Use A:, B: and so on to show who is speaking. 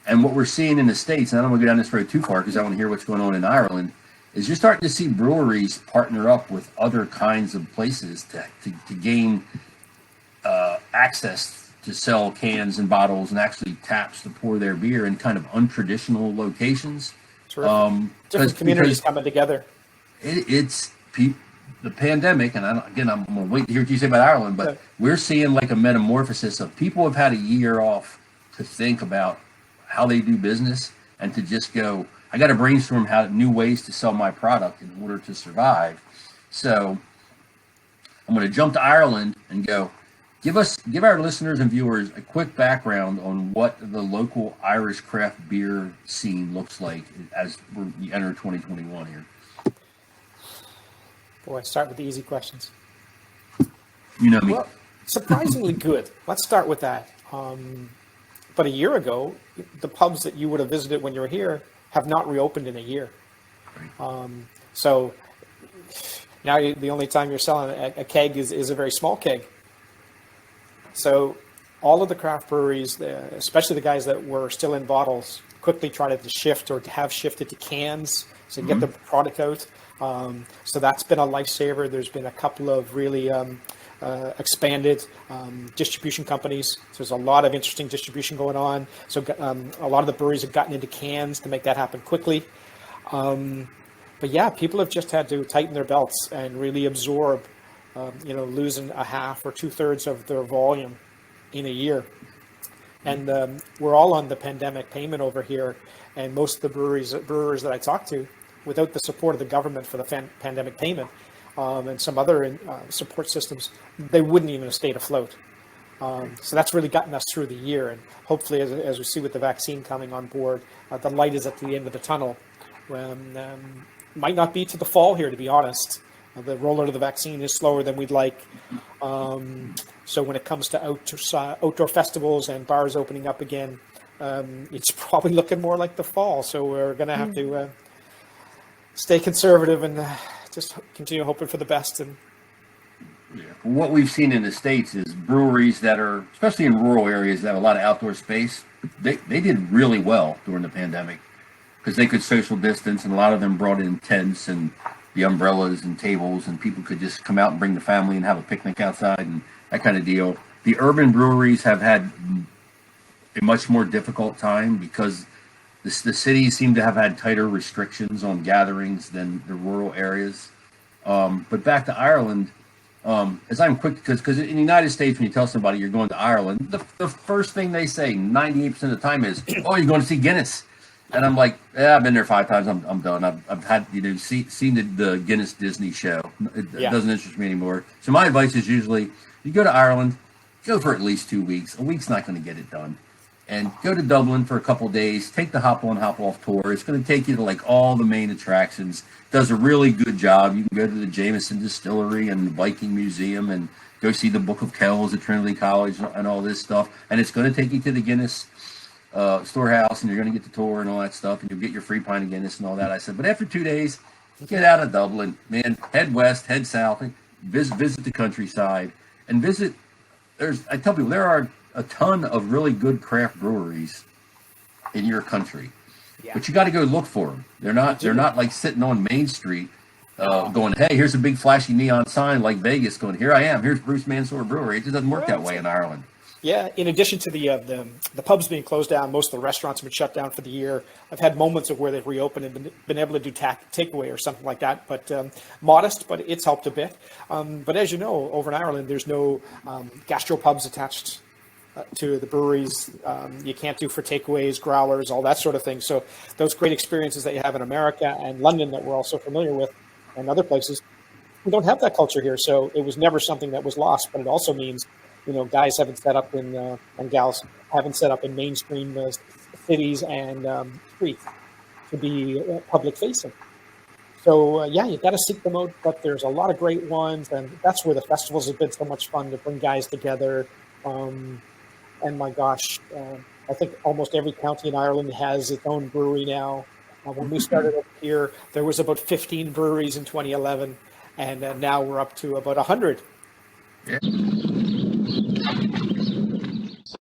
A: And what we're seeing in the States, and I don't want to go down this road too far because I want to hear what's going on in Ireland, is you're starting to see breweries partner up with other kinds of places to gain access to sell cans and bottles and actually taps to pour their beer in kind of untraditional locations.
B: Different communities coming together.
A: It's the pandemic, and I'm going to wait to hear what you say about Ireland, but we're seeing like a metamorphosis of people have had a year off to think about how they do business and to just go, I got to brainstorm how new ways to sell my product in order to survive. So I'm going to jump to Ireland and go, give our listeners and viewers a quick background on what the local Irish craft beer scene looks like as we enter 2021 here.
B: Boy, start with the easy questions.
A: You know me.
B: Well, surprisingly good. Let's start with that. But a year ago, the pubs that you would have visited when you were here have not reopened in a year.
A: Right.
B: So now the only time you're selling a keg is a very small keg. So all of the craft breweries, especially the guys that were still in bottles, quickly tried to shift or have shifted to cans to get the product out. So that's been a lifesaver. There's been a couple of really expanded distribution companies. So there's a lot of interesting distribution going on. So a lot of the breweries have gotten into cans to make that happen quickly. But yeah, people have just had to tighten their belts and really absorb, losing a half or 2/3 of their volume in a year. And we're all on the pandemic payment over here. And most of the brewers that I talk to, without the support of the government for the pandemic payment, and some other support systems, they wouldn't even have stayed afloat. So that's really gotten us through the year. And hopefully, as we see with the vaccine coming on board, the light is at the end of the tunnel. Might not be to the fall here, to be honest. The rollout of the vaccine is slower than we'd like. So when it comes to outdoor festivals and bars opening up again, it's probably looking more like the fall. So we're going to have to stay conservative and just continue hoping for the best. And
A: what we've seen in the States is breweries that are, especially in rural areas that have a lot of outdoor space, they did really well during the pandemic because they could social distance, and a lot of them brought in tents and the umbrellas and tables, and people could just come out and bring the family and have a picnic outside and that kind of deal. The urban breweries have had a much more difficult time because the cities seem to have had tighter restrictions on gatherings than the rural areas. But back to Ireland, as I'm quick, because in the United States, when you tell somebody you're going to Ireland, the first thing they say 98% of the time is, "Oh, you're going to see Guinness." And I'm like, "Yeah, I've been there 5 times. I'm done. I've had seen the Guinness Disney show. It doesn't interest me anymore." So my advice is usually, you go to Ireland, go for at least 2 weeks. A week's not going to get it done. And go to Dublin for a couple of days. Take the hop on, hop off tour. It's going to take you to like all the main attractions. Does a really good job. You can go to the Jameson Distillery and the Viking Museum and go see the Book of Kells at Trinity College and all this stuff. And it's going to take you to the Guinness storehouse, and you're going to get the tour and all that stuff, and you'll get your free pint of Guinness and all that. I said, but after 2 days, get out of Dublin, man. Head west, head south, and visit the countryside, and visit. I tell people there are a ton of really good craft breweries in your country, but you got to go look for them. They're not like sitting on Main Street, going, "Hey, here's a big flashy neon sign like Vegas." Going, "Here I am. Here's Bruce Mansour Brewery." It just doesn't work that way in Ireland.
B: Yeah, in addition to the pubs being closed down, most of the restaurants have been shut down for the year. I've had moments of where they've reopened and been able to do takeaway or something like that, but modest, but it's helped a bit. But as you know, over in Ireland, there's no gastropubs attached to the breweries. You can't do for takeaways, growlers, all that sort of thing. So those great experiences that you have in America and London that we're also familiar with and other places, we don't have that culture here. So it was never something that was lost, but it also means guys haven't set up and gals haven't set up in mainstream cities and streets to be public facing. So you got to seek them out, but there's a lot of great ones, and that's where the festivals have been so much fun to bring guys together. And my gosh, I think almost every county in Ireland has its own brewery now. When we started up here, there was about 15 breweries in 2011. and now we're up to about 100.
A: Yeah.